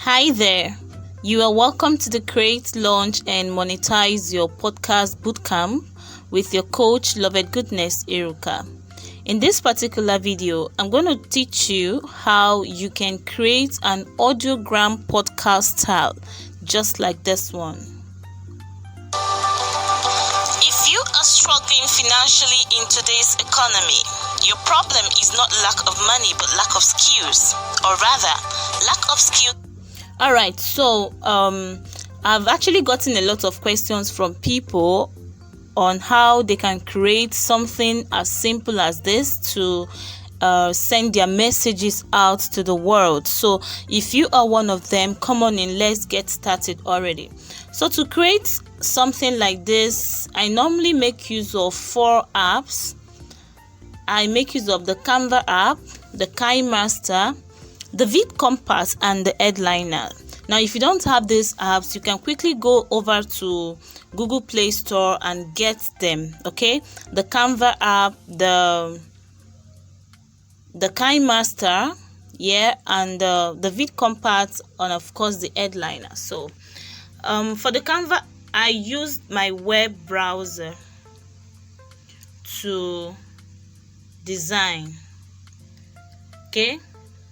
Hi there. You are welcome to the Create, Launch, and Monetize Your Podcast Bootcamp with your coach, Loved Goodness Iruka. In this particular video, I'm going to teach you how you can create an audiogram podcast style, just like this one. If you are struggling financially in today's economy, your problem is not lack of money but lack of skills, or rather, lack of skills. All right, so I've actually gotten a lot of questions from people on how they can create something as simple as this to send their messages out to the world. So if you are one of them, come on in, let's get started already. So to create something like this, I normally make use of 4 apps. I make use of the Canva app, the Kinemaster, the VidCompact, and the Headliner. Now, if you don't have these apps, you can quickly go over to Google Play Store and get them. Okay, the Canva app, the Kinemaster, and the VidCompact, and of course the Headliner. So, for the Canva, I used my web browser to design. Okay.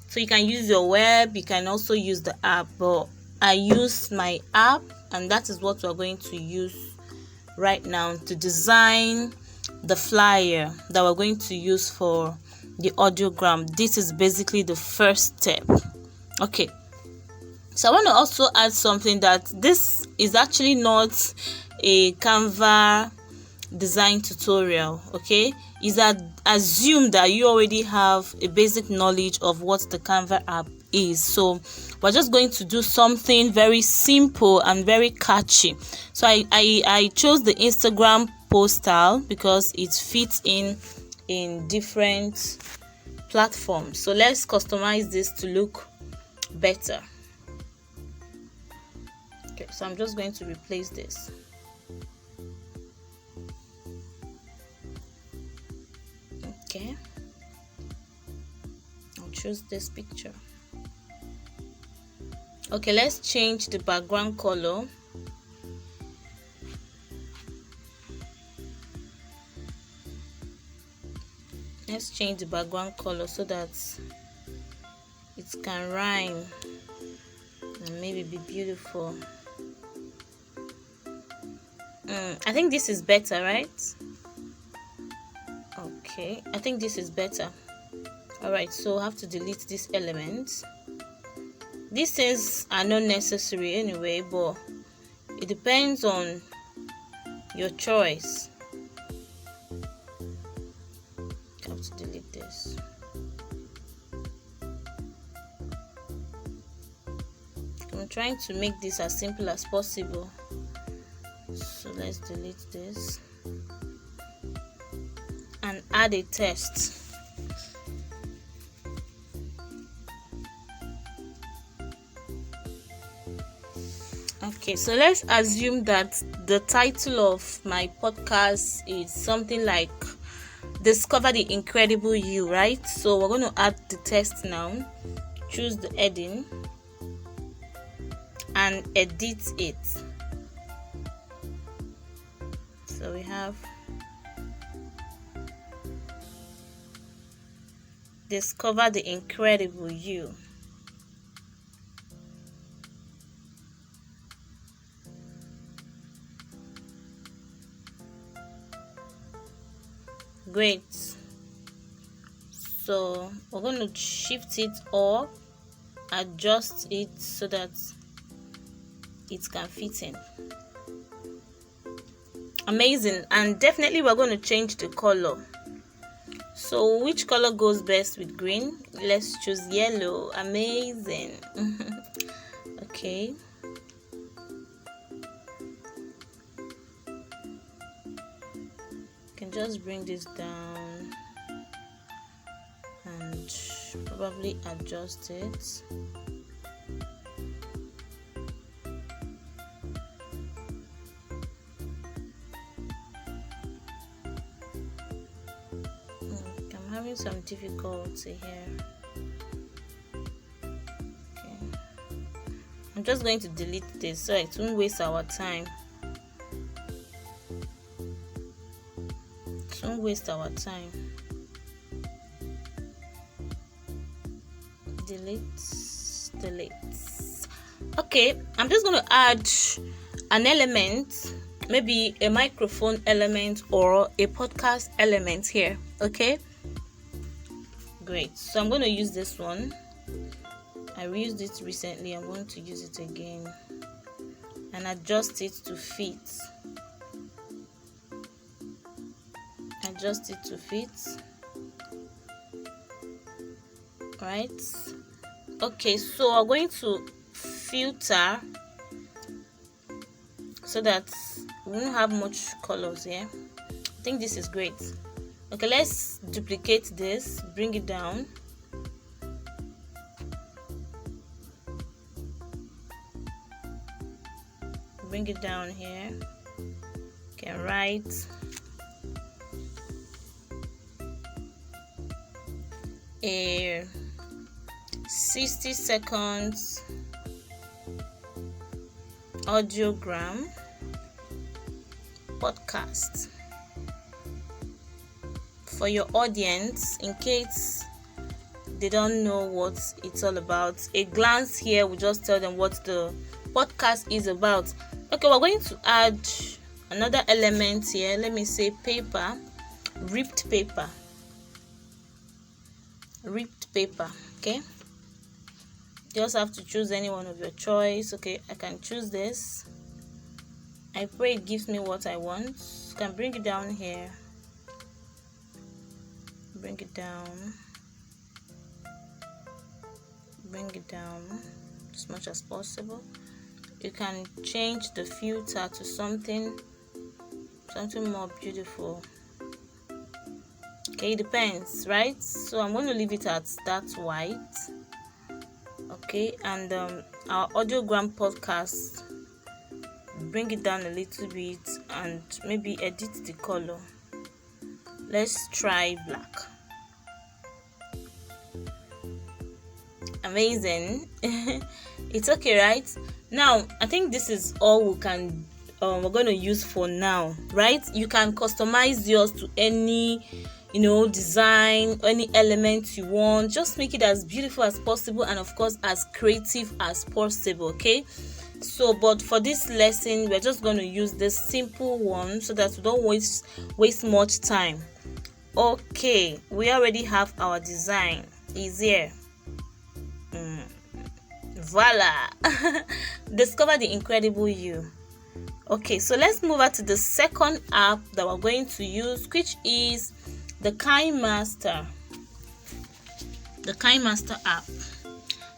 So you can use your web, you can also use the app, but I use my app, and that is what we're going to use right now to design the flyer that we're going to use for the audiogram. This is basically the first step. Okay. So I want to also add something, that this is actually not a Canva design tutorial. Okay, is that assume that you already have a basic knowledge of what the Canva app is. So we're just going to do something very simple and very catchy. So I chose the Instagram post style because it fits in different platforms. So let's customize this to look better. Okay, so I'm just going to replace this. Okay, I'll choose this picture. Okay, let's change the background color. Let's change the background color so that it can rhyme and maybe be beautiful. I think this is better, right? Okay, I think this is better. All right, so I have to delete this element. These things are not necessary anyway, but it depends on your choice. I have to delete this. I'm trying to make this as simple as possible. So let's delete this and add a text. Okay, so let's assume that the title of my podcast is something like Discover the Incredible You, right? So we're going to add the text now. Choose the heading and edit it. So we have Discover the Incredible You. Great. So we're going to shift it or adjust it so that it can fit in. Amazing. And definitely we're going to change the color. So which color goes best with green? Let's choose yellow. Amazing. Okay. Can just bring this down and probably adjust it. I'm having some difficulty here. Okay. I'm just going to delete this so it won't waste our time. It won't waste our time. Delete. Okay, I'm just going to add an element, maybe a microphone element or a podcast element here. Okay, great. So I'm going to use this one. I used it recently. I'm going to use it again and adjust it to fit. Right. Okay, so we're going to filter so that we won't have much colors here. I think this is great. Okay, let's duplicate this, bring it down. Bring it down here. Okay, write a 60 seconds audiogram podcast for your audience in case they don't know what it's all about. A glance here will just tell them what the podcast is about. Okay, we're going to add another element here. Let me say paper, ripped paper. Okay, you just have to choose any one of your choice. Okay, I can choose this. I pray it gives me what I want. You can bring it down here, bring it down as much as possible. You can change the filter to something more beautiful. Okay, it depends, right? So I'm going to leave it at that white. Okay, and our audiogram podcast, bring it down a little bit and maybe edit the color. Let's try black. Amazing. It's okay, right? Now I think this is all we can we're going to use for now, right? You can customize yours to any design, any element you want. Just make it as beautiful as possible and of course as creative as possible. Okay, so but for this lesson we're just going to use this simple one so that we don't waste much time. Okay, we already have our design. Is here. Voila. Discover the incredible you. Okay, so let's move on to the second app that we're going to use, which is the Kinemaster. The Kinemaster app.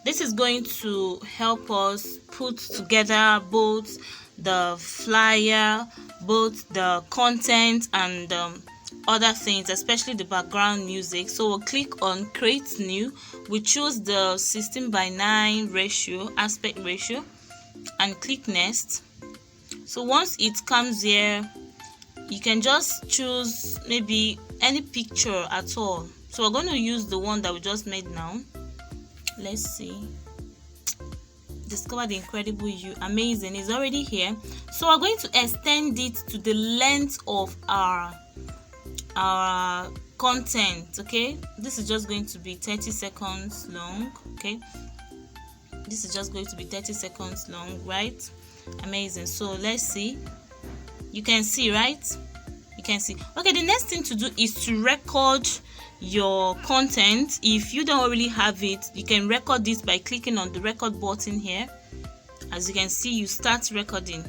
This is going to help us put together both the flyer, both the content and other things, especially the background music. So we'll click on create new. We choose the 16:9 ratio, aspect ratio, and click next. So once it comes here, you can just choose maybe any picture at all. So we're going to use the one that we just made now. Let's see. Discover the incredible you. Amazing. It's already here. So we're going to extend it to the length of our content. Okay, this is just going to be 30 seconds long. Okay, this is just going to be 30 seconds long, right? Amazing. So let's see. You can see, right? You can see. Okay, the next thing to do is to record your content. If you don't already have it, you can record this by clicking on the record button here. As you can see, you start recording.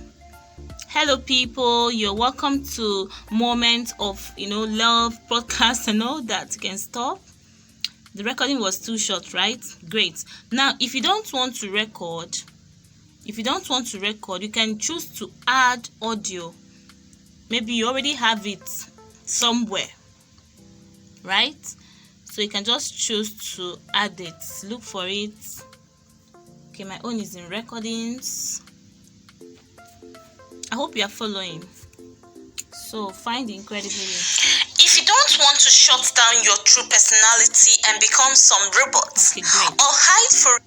Hello people, you're welcome to Moment of Love podcast and all that. You can stop. The recording was too short, right? Great. Now if you don't want to record, you can choose to add audio. Maybe you already have it somewhere, right? So you can just choose to add it. Look for it. Okay, my own is in recordings. I hope you are following. So find the incredible you. If you don't want to shut down your true personality and become some robot, okay, great. or hide for,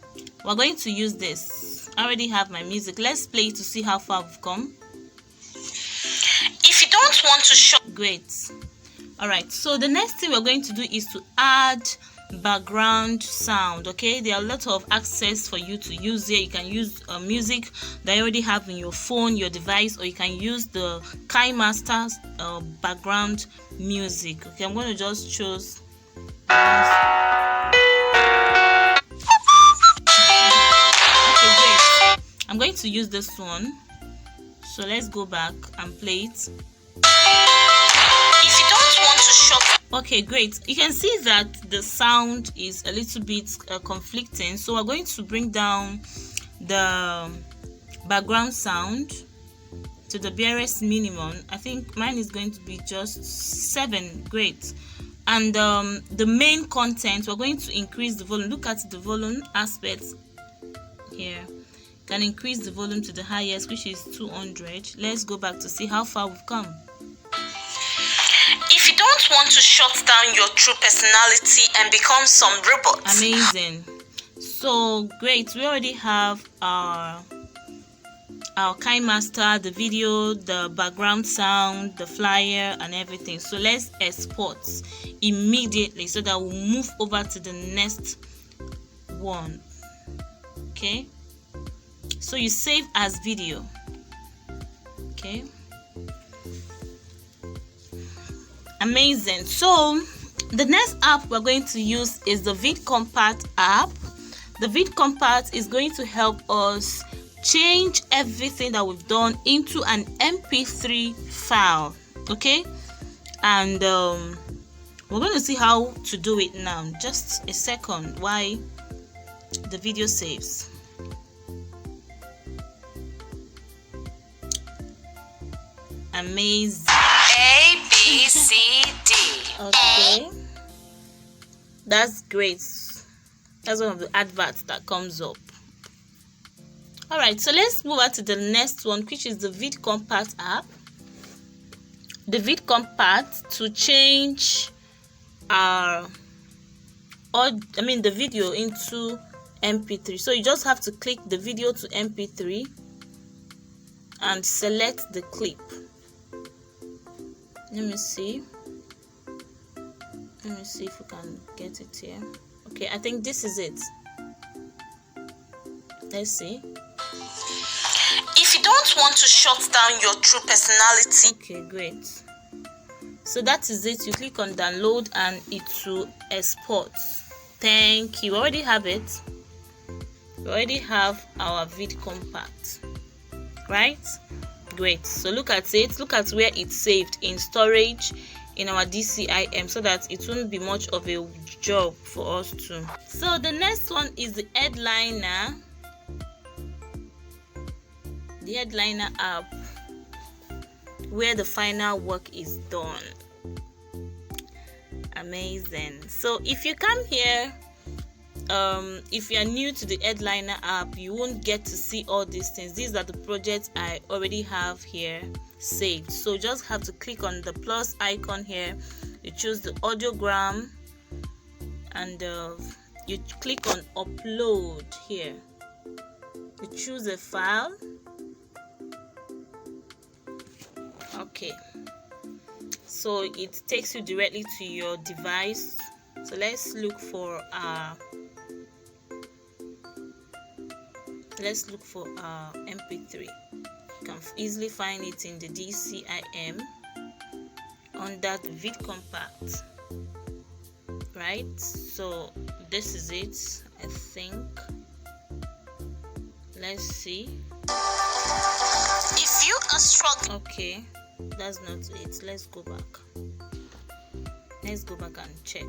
we're going to use this. I already have my music. Let's play it to see how far we've come. If you don't want to show, great. All right, so the next thing we're going to do is to add background sound. Okay, there are a lot of access for you to use here. You can use music that you already have in your phone, your device, or you can use the Kinemaster background music. Okay, I'm going to just choose okay, great. I'm going to use this one, so let's go back and play it. If you don't want to show, okay, great. You can see that the sound is a little bit conflicting, so we're going to bring down the background sound to the barest minimum. I think mine is going to be just 7. Great. And the main content, we're going to increase the volume. Look at the volume aspect here. Can increase the volume to the highest, which is 200. Let's go back to see how far we've come. If you don't want to shut down your true personality and become some robot. Amazing. So great, we already have our Kinemaster, the video, the background sound, the flyer and everything. So let's export immediately so that we'll move over to the next one. Okay, so you save as video. Okay, amazing. So the next app we're going to use is the VidCompact app. The VidCompact is going to help us change everything that we've done into an MP3 file. Okay, and we're going to see how to do it now. Just a second while the video saves. Amazing. A, B, C, D. Okay, that's great. That's one of the adverts that comes up. All right, so let's move on to the next one, which is the VidCompact app. The VidCompact to change the video into MP3. So you just have to click the video to MP3 and select the clip. Let me see if we can get it here. Okay, I think this is it. Let's see. If you don't want to shut down your true personality. Okay, great. So that is it. You click on download and it will export. Thank you. We already have it. We already have our VidCompact, right? Great. So look at it. Look at where it's saved in storage in our DCIM, so that it won't be much of a job for us to. So the next one is the headliner. The headliner app, where the final work is done. Amazing. So if you come here, if you are new to the headliner app, you won't get to see all these things. These are the projects I already have here saved. So just have to click on the plus icon here. You choose the audiogram and you click on upload here. You choose a file. Okay, so it takes you directly to your device. So let's look for MP3. You can easily find it in the DCIM under the VidCompact, right? So this is it, I think. Let's see. If you are struggling, okay, that's not it. Let's go back. Let's go back and check.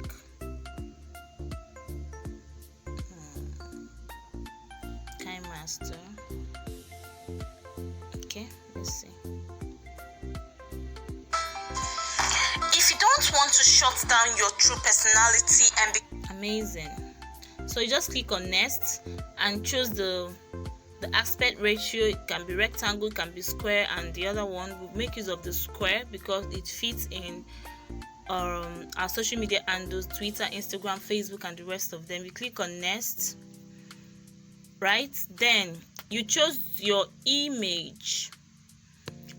Kinemaster. Okay, let's see. if you don't want to shut down your true personality and be amazing. So you just click on next and choose the aspect ratio. It can be rectangle, it can be square, and the other one will make use of the square because it fits in our social media handles, Twitter, Instagram, Facebook, and the rest of them. You click on next, right? Then you chose your image.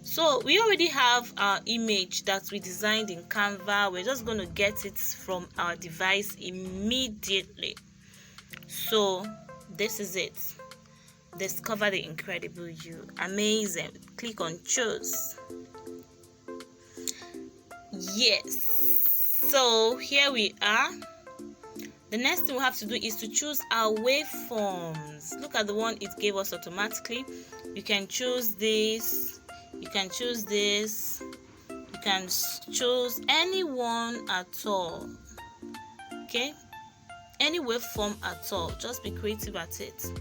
So we already have our image that we designed in Canva. We're just going to get it from our device immediately. So this is it. Discover the incredible you. Amazing. Click on choose. Yes. So here we are. The next thing we have to do is to choose our waveforms. Look at the one it gave us automatically. You can choose this. You can choose this. You can choose any one at all. Okay? Any waveform at all. Just be creative at it.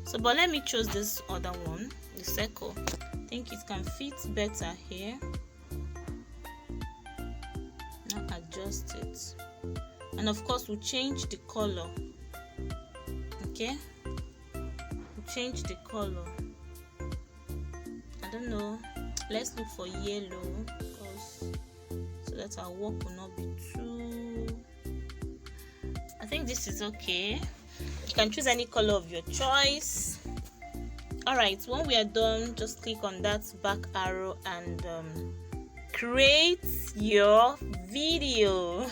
So, but let me choose this other one, the circle. I think it can fit better here. Now adjust it. And of course, we'll change the color. Okay? We'll change the color. I don't know. Let's look for yellow, because so that our work will not be too. I think this is okay. You can choose any color of your choice. Alright, when we are done, just click on that back arrow and create your video.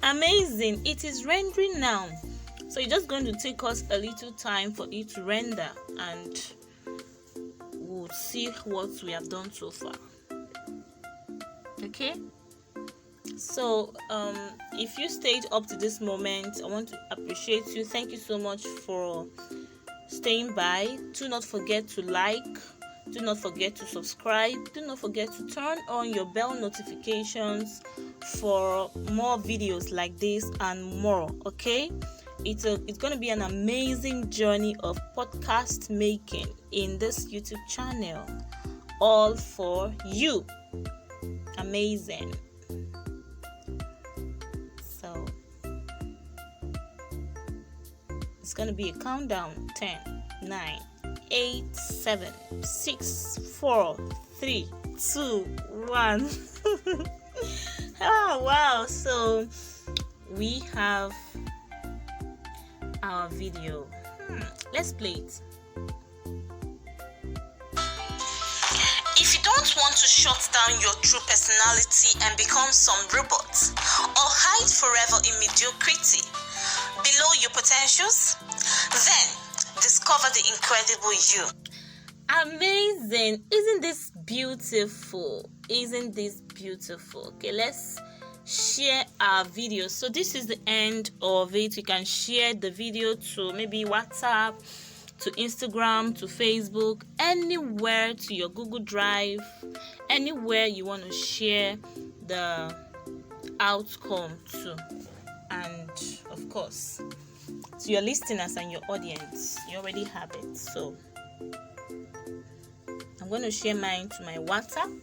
Amazing. It is rendering now. So it's just going to take us a little time for it to render, and we'll see what we have done so far. Okay, so if you stayed up to this moment, I want to appreciate you. Thank you so much for staying by. Do not forget to like, do not forget to subscribe, do not forget to turn on your bell notifications for more videos like this and more. Okay, it's going to be an amazing journey of podcast making in this YouTube channel, all for you. Amazing. So it's going to be a countdown. 10, 9, 8, 7, 6, 4, 3, 2, 1. Oh wow, so we have our video. Let's play it. If you don't want to shut down your true personality and become some robot, or hide forever in mediocrity below your potentials, then discover the incredible you. Amazing. Isn't this beautiful? Isn't this beautiful? Okay, let's share our video. So this is the end of it. You can share the video to maybe WhatsApp, to Instagram, to Facebook, anywhere, to your Google Drive, anywhere you want to share the outcome to. And of course, to your listeners and your audience, you already have it. So I'm going to share mine to my WhatsApp.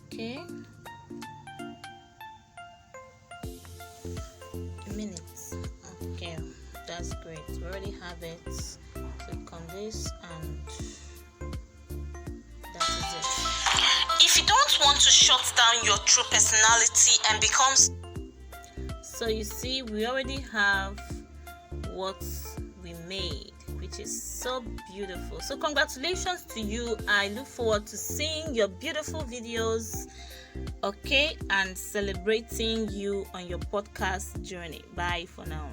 Okay. A minute. Okay, that's great. We already have it. Click on this and that is it. If you don't want to shut down your true personality and become... So you see, we already have what we made, which is so beautiful. So congratulations to you. I look forward to seeing your beautiful videos, okay, and celebrating you on your podcast journey. Bye for now.